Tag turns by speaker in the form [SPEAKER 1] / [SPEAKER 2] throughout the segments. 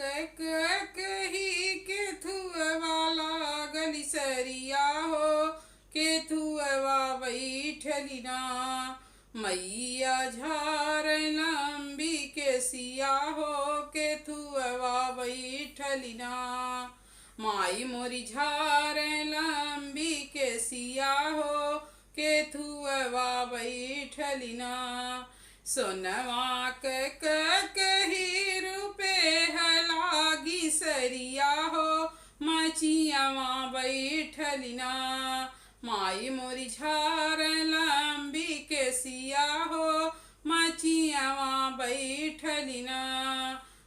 [SPEAKER 1] कही के थुअवाला गली सरिया हो के थुअवा बैठली ना मैया झार लंबी के सिया हो के थुअवा बैठली ना माई मोरी झार लंबी के सिया हो के थुअवा बैठली ना सोनवा कही रूपे लागी सरिया हो मचियावा बैठली ना माई मोरी झार लंबी के सिया हो मचियावा बैठली ना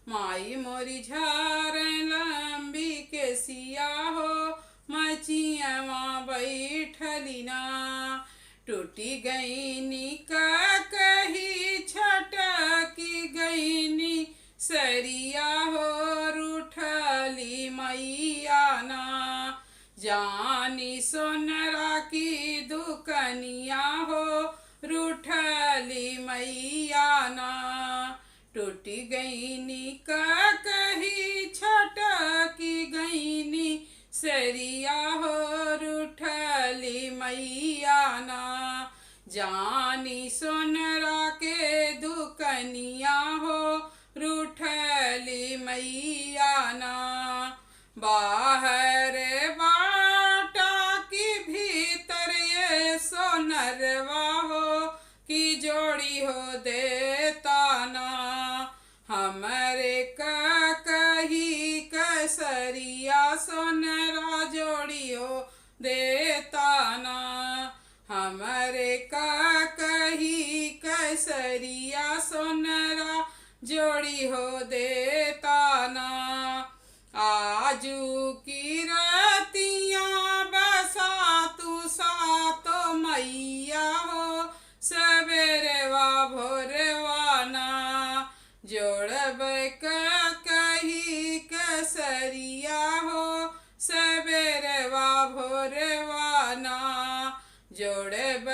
[SPEAKER 1] माई मोरी झार लंबी के सिया हो मचियावा बैठली ना टूटी गईनी कही छटकी गईनी सरिया हो रूठली मैया ना जानी सोनरा की दुकनिया हो रूठली मैया ना टूटी गईनी कही छटकी गईनी सरिया हो रूठली मैया ना जानी सोनरा के दुकनिया हो रूठली मैया ना बाहर बाटा की भीतर ये सोनरवा हो की जोड़ी हो देता ना हमरे कही कसरिया सोनरा जोड़ी हो देता ना हमरे कही कसरिया सोनरा जोड़ी हो देता ना आजू की रतिया बसा तू सातो मैया हो सवेरवा भोरवा ना जोड़ब कही कसरिया हो सवेरवा भोरवा ना जोड़ब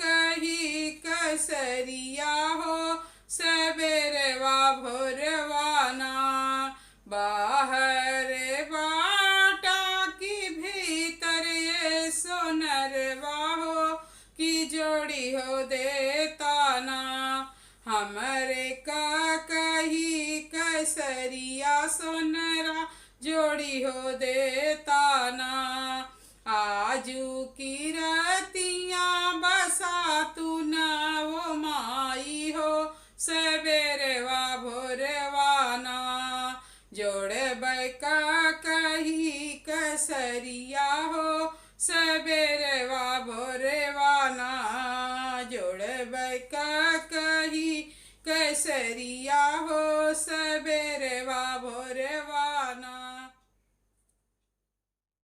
[SPEAKER 1] कही कसरिया हो सवेरवा भोरवा ना बाहर बाटा की भीतर ये सोनरवा हो की जोड़ी हो देता ना हमरे कही कसरिया सोनरा जोड़ी हो देता ना आजू की रतिया बसा तू ना वो माई हो सवेरवा भोरवा ना जोड़ब कही कसरिया हो सवेरवा भोरवा ना जोड़ब कही कसरिया हो सवेरवा भोरवा